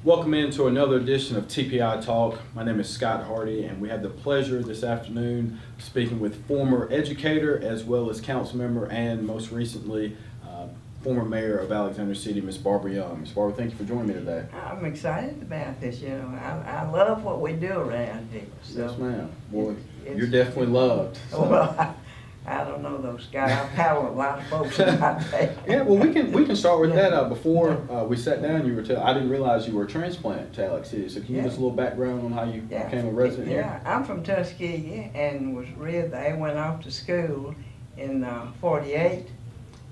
Welcome into another edition of TPI Talk. My name is Scott Hardy, and we have the pleasure this afternoon speaking with former educator as well as council member and most recently former mayor of Alexander City, Ms. Barbara Young. Ms. Barbara, thank you for joining me today. I'm excited about this. You know, I love what we do around here. So yes, ma'am. Boy, you're definitely loved. So. Well, I don't know those guys. I paddle a lot of folks out there. Yeah, well, we can start with that. Before we sat down, you were I didn't realize you were a transplant to Alex City. So can you give us a little background on how you became a resident here? Yeah, I'm from Tuskegee and was reared there. Went off to school in '48.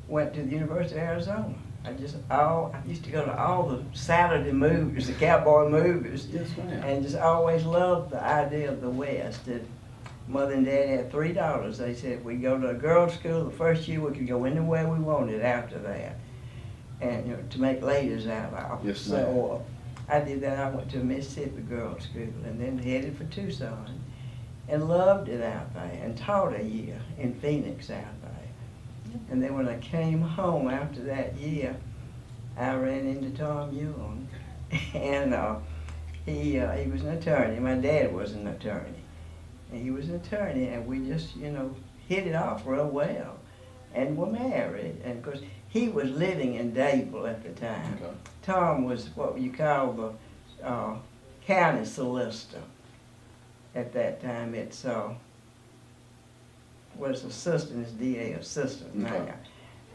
Went to the University of Arizona. I used to go to all the Saturday movies, the cowboy movies. Yes, ma'am. And just always loved the idea of the West. Mother and Dad had 3 daughters. They said if we go to a girls' school the first year, we could go anywhere we wanted after that, and to make ladies out of. Yes, so I did that. I went to Mississippi girls' school and then headed for Tucson, and loved it out there, and taught a year in Phoenix out there. And then when I came home after that year, I ran into Tom Young, and he was an attorney. My dad was an attorney. And he was an attorney, and we just, hit it off real well, and were married. And of course, he was living in Dayville at the time. Okay. Tom was what you call the county solicitor at that time. It's was assistant, it's DA assistant now.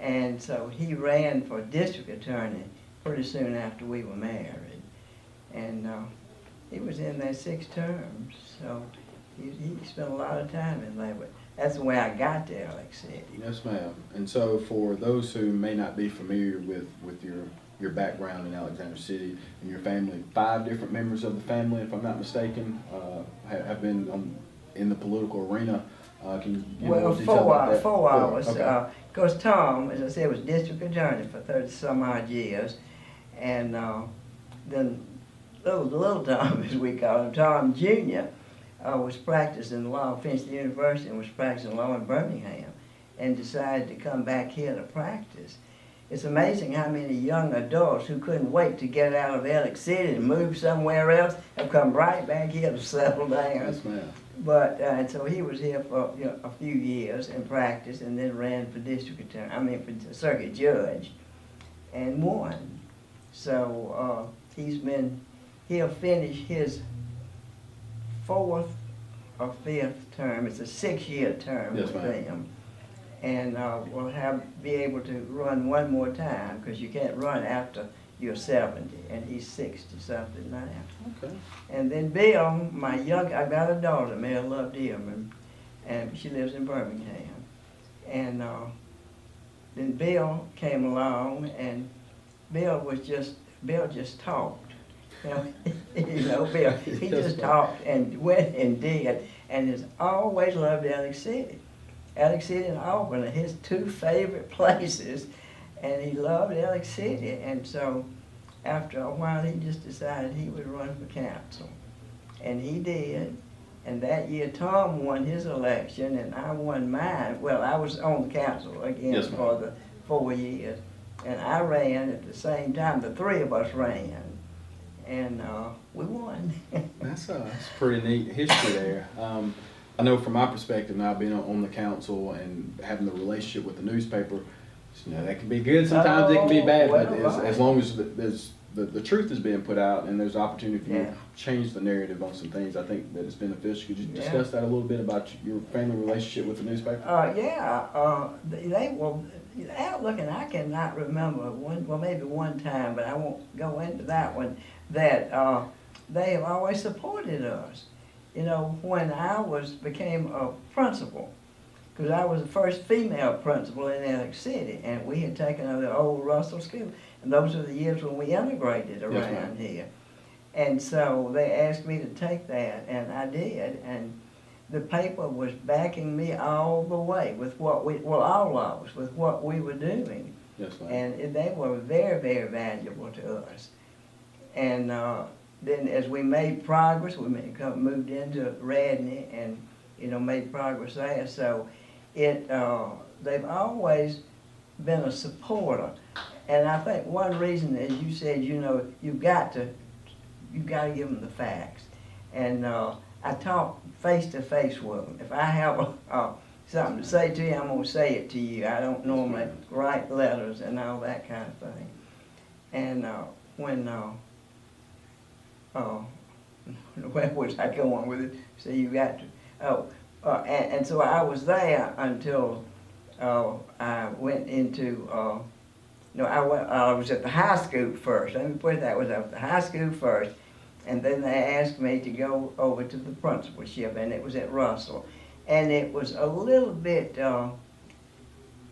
And so he ran for district attorney pretty soon after we were married, and he was in there 6 terms. So. He spent a lot of time in there, but that's the way I got to Alex City. Yes, ma'am. And so for those who may not be familiar with your background in Alexander City and your family, 5 different members of the family, if I'm not mistaken, have been in the political arena. Can you give well, more detail about that? 4 hours. Okay. Because Tom, as I said, was district attorney for 30-some-odd years, and then little Tom, as we call him, Tom Jr., was practicing law, finished the university and was practicing law in Birmingham, and decided to come back here to practice. It's amazing how many young adults who couldn't wait to get out of Alex City and move somewhere else have come right back here to settle down. Yes, ma'am. But and so he was here for a few years and practiced, and then ran for for circuit judge, and won. So he'll finish his 4th or 5th term. It's a 6-year term yes, with ma'am. them, and we'll be able to run one more time, because you can't run after you're 70, and he's 60-something now. Okay. And then Bill, I got a daughter, Mary Love Dearman, and she lives in Birmingham, and then Bill came along, and Bill just talked. Bill, he just talked and went and did, and has always loved Alex City. Alex City and Auburn are his 2 favorite places, and he loved Alex City. And so after a while, he just decided he would run for council, and he did. And that year, Tom won his election, and I won mine. Well, I was on the council again yes, for the 4 years, and I ran at the same time. The 3 of us ran. And we won. That's pretty neat history there. I know from my perspective now, being on the council and having the relationship with the newspaper, that can be good sometimes, it can be bad, but as long as the truth is being put out and there's opportunity for you to change the narrative on some things, I think that it's beneficial. Could you discuss that a little bit about your family relationship with the newspaper? They were Outlook, and I cannot remember maybe one time, but I won't go into that one, that they have always supported us. When I became a principal, because I was the first female principal in Alex City, and we had taken over the old Russell School, and those were the years when we integrated around here. And so they asked me to take that, and I did, and the paper was backing me all the way with all of us, with what we were doing. Yes, ma'am. And they were very, very valuable to us. And then as we made progress, we moved into Radney and, made progress there. So they've always been a supporter. And I think one reason, as you said, you've got to you gotta give them the facts. And I talk face to face with them. If I have something to say to you, I'm gonna say it to you. I don't normally write letters and all that kind of thing. And where was I going with it? So you got to, and so I was there until I went into, no, I was at the high school first. Let me put it that way. I was at the high school first, and then they asked me to go over to the principalship, and it was at Russell. And it was a little bit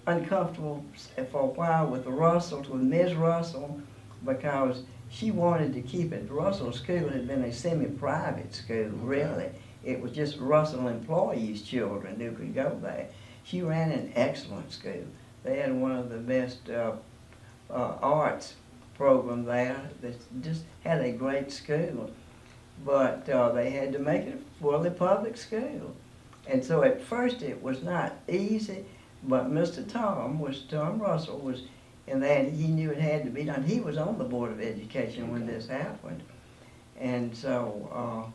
uncomfortable for a while with the Russells, with Ms. Russell, because she wanted to keep it. Russell School had been a semi-private school, really. It was just Russell employees' children who could go there. She ran an excellent school. They had one of the best arts program there. They just had a great school. But they had to make it a fully public school. And so at first it was not easy, but Mr. Tom Russell was, and that he knew it had to be done. He was on the Board of Education when this happened. And so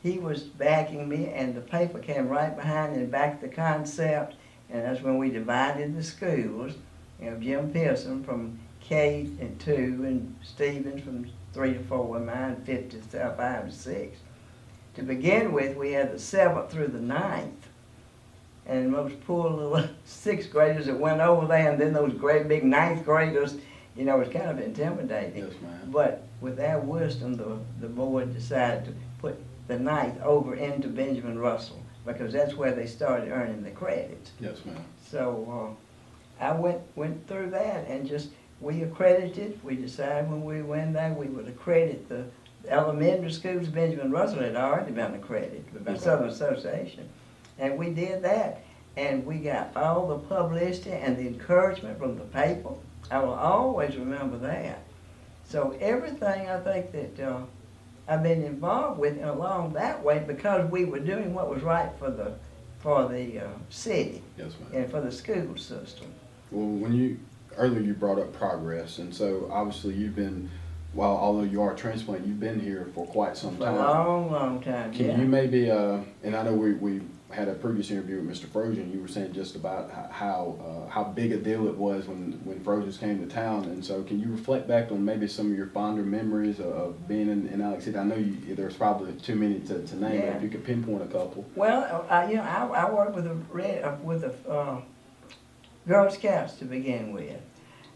he was backing me, and the paper came right behind and backed the concept, and that's when we divided the schools. You know, Jim Pearson from K and 2, and Stevens from 3 to 4, and mine 5 to 5 to 6. To begin with, we had the 7th through the 9th. And those poor little 6th graders that went over there, and then those great big 9th graders, you know, it was kind of intimidating. Yes, ma'am. But with their wisdom, the board decided to put the 9th over into Benjamin Russell, because that's where they started earning the credits. Yes, ma'am. So I went through that, and just, we accredited. We decided when we went there, we would accredit the elementary schools. Benjamin Russell had already been accredited by Southern Association. And we did that, and we got all the publicity and the encouragement from the paper. I will always remember that. So everything I think that I've been involved with along that way, because we were doing what was right for the city. Yes, ma'am. And for the school system. Well, earlier you brought up progress, and so obviously you've been, although you are a transplant, you've been here for quite some time. For a long, long time, yeah. Can you maybe, and I know we had a previous interview with Mr. Frozen, you were saying just about how big a deal it was when Frozens came to town, and so can you reflect back on maybe some of your fonder memories of being in Alex City? I know there's probably too many to name, Yeah. but if you could pinpoint a couple. Well, I worked with the Girl Scouts to begin with.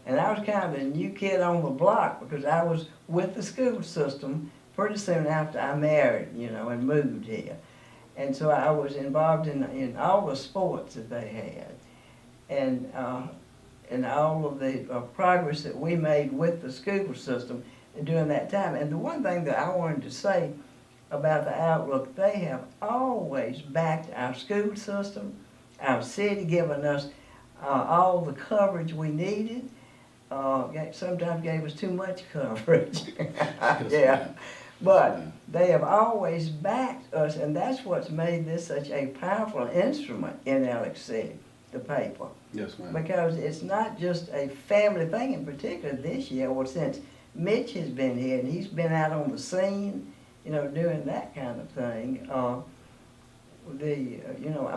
And I was kind of a new kid on the block, because I was with the school system pretty soon after I married, and moved here. And so I was involved in all the sports that they had, and all of the progress that we made with the school system during that time. And the one thing that I wanted to say about the Outlook, they have always backed our school system, our city, giving us all the coverage we needed. Sometimes gave us too much coverage. Yeah. But they have always backed us, and that's what's made this such a powerful instrument in Alex City, the paper. Yes, ma'am. Because it's not just a family thing, in particular this year, or since Mitch has been here, and he's been out on the scene, doing that kind of thing.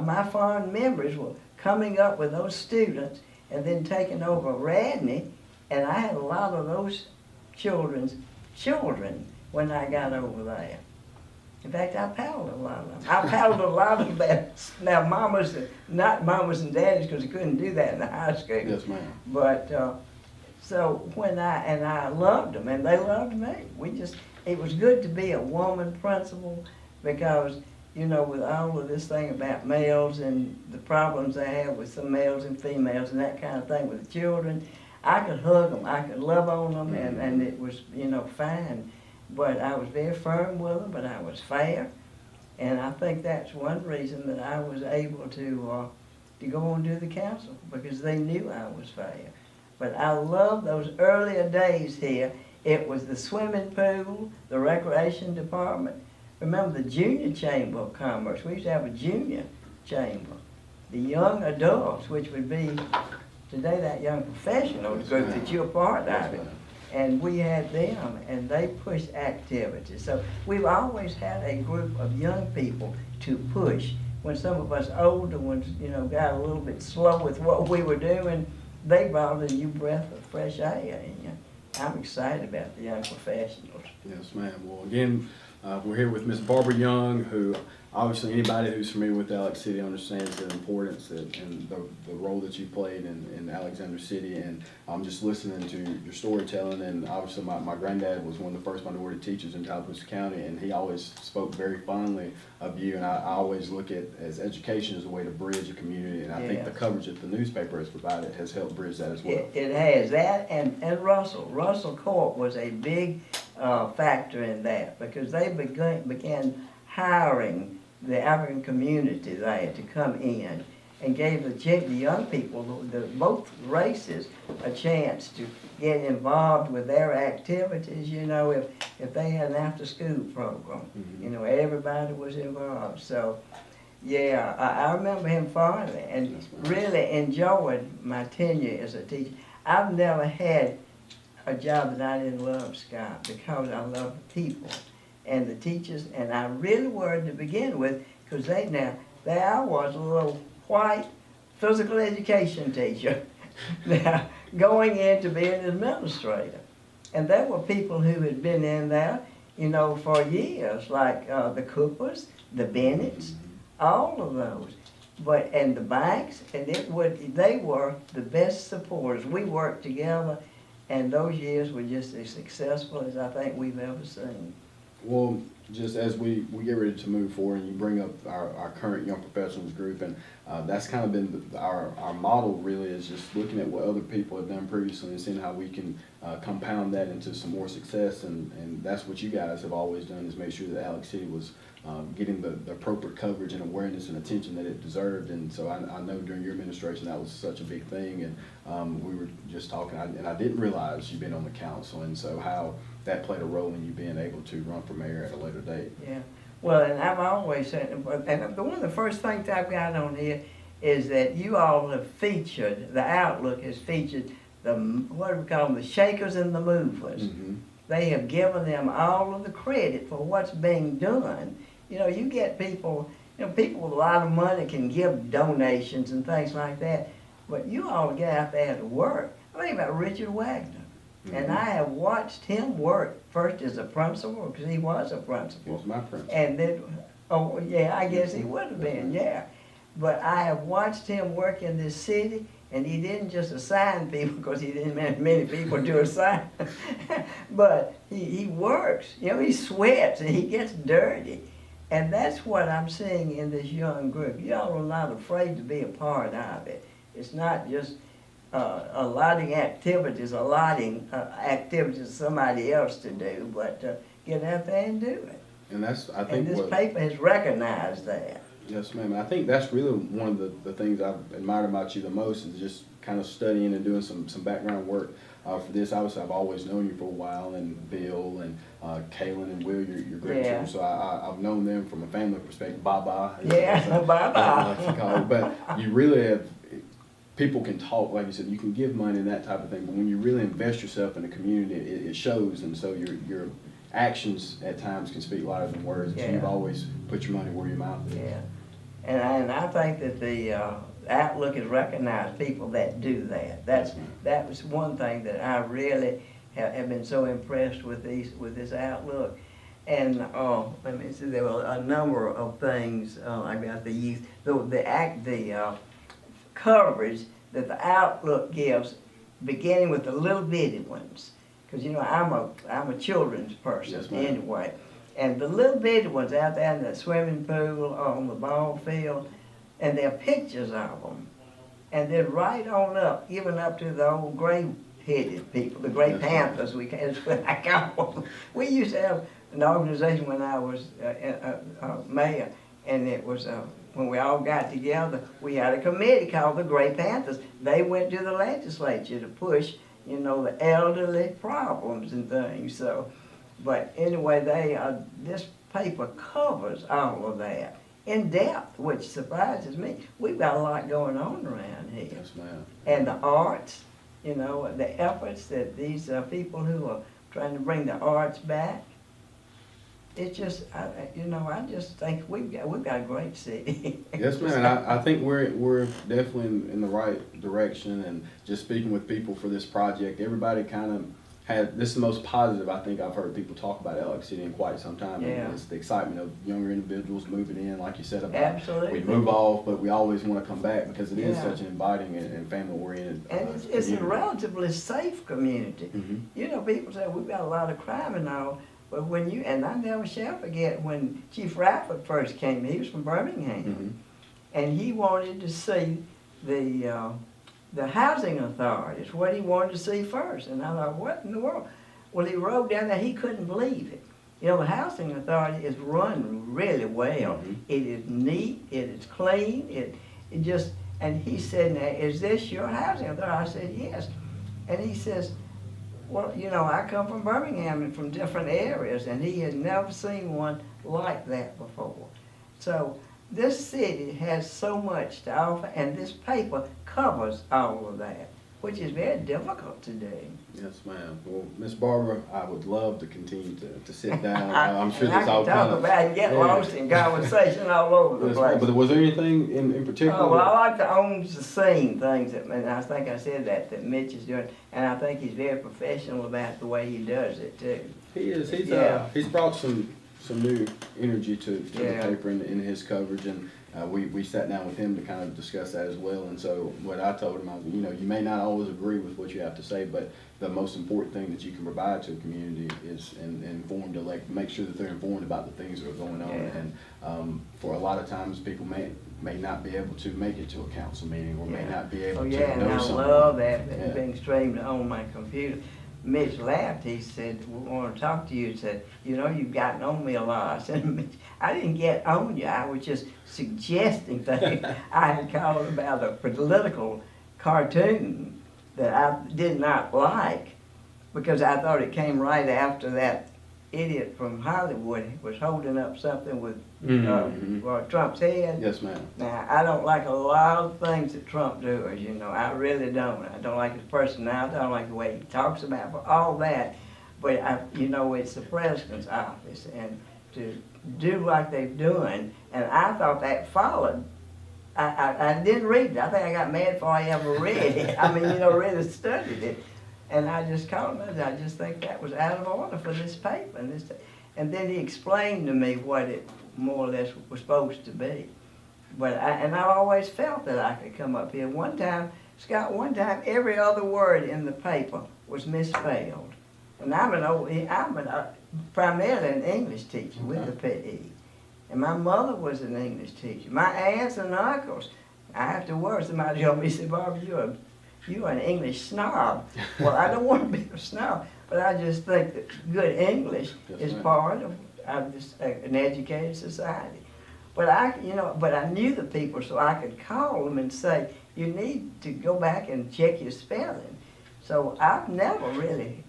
My fond memories were coming up with those students and then taking over Radney, and I had a lot of those children's children when I got over there. In fact, I paddled a lot of them. I paddled a lot of them. Now, not mamas and daddies, because you couldn't do that in the high school. Yes, ma'am. But, so I loved them, and they loved me. It was good to be a woman principal, because, with all of this thing about males and the problems they have with some males and females and that kind of thing with the children, I could hug them, I could love on them, and it was, fine. But I was very firm with them, but I was fair. And I think that's one reason that I was able to go on to the council, because they knew I was fair. But I love those earlier days here. It was the swimming pool, the recreation department. Remember the junior chamber of commerce? We used to have a junior chamber. The young adults, which would be today that young professional group that you're part of it. and we had them, and they pushed activities. So we've always had a group of young people to push. When some of us older ones, got a little bit slow with what we were doing, they brought a new breath of fresh air. I'm excited about the young professionals. Yes, ma'am. Well, again, we're here with Miss Barbara Young, who obviously anybody who's familiar with Alex City understands the importance and the role that you played in Alexander City. And I'm just listening to your storytelling, and obviously my granddad was one of the first minority teachers in Tallapoosa County, and he always spoke very fondly of you. And I always look at as education as a way to bridge a community, and I think the coverage that the newspaper has provided has helped bridge that as well. It has that, and Russell Court was a big factor in that, because they began hiring the African community there to come in, and gave the young people, both races, a chance to get involved with their activities. If they had an after-school program, everybody was involved. So, yeah, I remember him fondly, and really enjoyed my tenure as a teacher. I've never had a job that I didn't love, Scott, because I love the people and the teachers, and I really worried to begin with, because there I was, a little white physical education teacher, now going in to be an administrator. And there were people who had been in there, for years, like the Coopers, the Bennetts, all of those. And the Banks, and they were the best supporters. We worked together, and those years were just as successful as I think we've ever seen. Well, just as we get ready to move forward, and you bring up our current young professionals group, and that's kind of been our model really, is just looking at what other people have done previously and seeing how we can compound that into some more success, and that's what you guys have always done, is make sure that Alex City was getting the appropriate coverage and awareness and attention that it deserved. And so I know during your administration that was such a big thing, and we were just talking, and I didn't realize you'd been on the council, and so how that played a role in you being able to run for mayor at a later date. Yeah, well, and I've always said, and one of the first things I've got on here is that you all have featured, the Outlook has featured what do we call them, the shakers and the movers. Mm-hmm. They have given them all of the credit for what's being done. You get people, people with a lot of money can give donations and things like that, but you all get out there to work. I think about Richard Wagner. Mm-hmm. And I have watched him work, first as a principal, because he was a principal. He was my principal. And then, I guess he would have been, yeah. But I have watched him work in this city, and he didn't just assign people, because he didn't have many people to assign. But he works, he sweats, and he gets dirty. And that's what I'm seeing in this young group. Y'all are not afraid to be a part of it. It's not just allotting activities to somebody else to do, but get out there and do it. And that's, I think, and this paper has recognized that. Yes, ma'am. I think that's really one of the things I've admired about you the most, is just kind of studying and doing some background work for this. Obviously, I've always known you for a while, and Bill and Kaylin and Will, your grandchildren. So I've known them from a family perspective. Bye-bye. Yeah, bye-bye. Like to call it. But you really have, people can talk, like you said, you can give money and that type of thing, but when you really invest yourself in the community, it shows, and so your actions at times can speak louder than words. And so you've always put your money where your mouth is. Yeah, and I think that the Outlook has recognized people that do that. That was one thing that I really have been so impressed with this Outlook. And let me see, there were a number of things about the youth, the coverage that the Outlook gives, beginning with the little bitty ones, because I'm a children's person anyway, and the little bitty ones out there in the swimming pool or on the ball field, and there are pictures of them, and then right on up, even up to the old gray-headed people, the gray panthers, that's what I call them. We used to have an organization when I was mayor, and it was when we all got together, we had a committee called the Gray Panthers. They went to the legislature to push, the elderly problems and things. So, but anyway, this paper covers all of that in depth, which surprises me. We've got a lot going on around here. Yes, ma'am. And the arts, you know, the efforts that these people who are trying to bring the arts back. It's just, I just think we've got a great city. Yes, ma'am. I think we're definitely in the right direction, and just speaking with people for this project, everybody kind of this is the most positive I think I've heard people talk about Alex City in quite some time. Yeah. And it's the excitement of younger individuals moving in, like you said about Absolutely. we move off, but we always want to come back because it is Yeah. such an inviting and family-oriented. And it's a relatively safe community. Mm-hmm. You know, people say we've got a lot of crime and all, but and I never shall forget when Chief Radford first came, he was from Birmingham, Mm-hmm. and he wanted to see the housing authorities, what he wanted to see first. And I thought, what in the world? Well, he rode down there, he couldn't believe it. You know, the housing authority is run really well. Mm-hmm. It is neat, it is clean, it just, and he said, now, is this your housing authority? I said, yes. And he says, well, you know, I come from Birmingham and from different areas, and he had never seen one like that before. So this city has so much to offer, and this paper covers all of that, which is very difficult to do. Yes, ma'am. Well, Miss Barbara, I would love to continue to sit down. I'm sure I this all can talk kind of. about and get lost in conversation all over the Yes, place. but was there anything in particular? Oh, well, I like the on-the-scene things, and I think I said that Mitch is doing, and I think he's very professional about the way he does it, too. He is. Yeah. He's brought some new energy to Yeah. the paper in his coverage, and we sat down with him to kind of discuss that as well. And so what I told him, you may not always agree with what you have to say, but the most important thing that you can provide to a community is informed, to make sure that they're informed about the things that are going on. Yeah. And for a lot of times, people may not be able to make it to a council meeting, or may not be able to yeah, know and I something. love that Yeah. being streamed on my computer. Mitch laughed. He said, "We want to talk to you." He said, "You know, you've gotten on me a lot." I said, "Mitch, I didn't get on you. I was just suggesting things." I had called about a political cartoon that I did not like because I thought it came right after that idiot from Hollywood was holding up something with Trump's head. Yes, ma'am. Now, I don't like a lot of things that Trump does, you know, I really don't. I don't like his personality, I don't like the way he talks about it, all that. But, it's the president's office, and to do like they're doing, and I thought that followed. I didn't read it. I think I got mad before I ever read it. I mean, really studied it. And I just called him, and I just think that was out of order for this paper. And then he explained to me what it more or less was supposed to be. But I've always felt that I could come up here. One time, Scott, every other word in the paper was misspelled. And I'm primarily an English teacher with a PE. And my mother was an English teacher. My aunts and uncles, I have to worry. Somebody told me, said, "Barbara, you're an English snob." Well, I don't want to be a snob, but I just think that good English is part of an educated society. But I knew the people, so I could call them and say, "You need to go back and check your spelling." So I've never really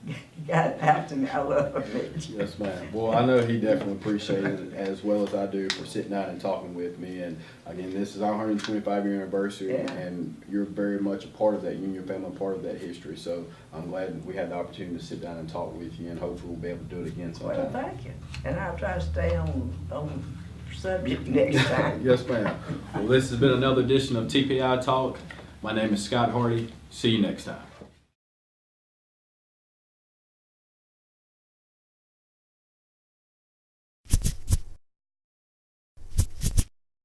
got it out to me. I love Mitch. Yes, ma'am. Well, I know he definitely appreciated it as well as I do for sitting down and talking with me. And again, this is our 125-year anniversary, Yeah. and you're very much a part of that. You and your family are part of that history. So I'm glad we had the opportunity to sit down and talk with you, and hopefully we'll be able to do it again sometime. Well, thank you. And I'll try to stay on subject next time. Yes, ma'am. Well, this has been another edition of TPI Talk. My name is Scott Hardy. See you next time.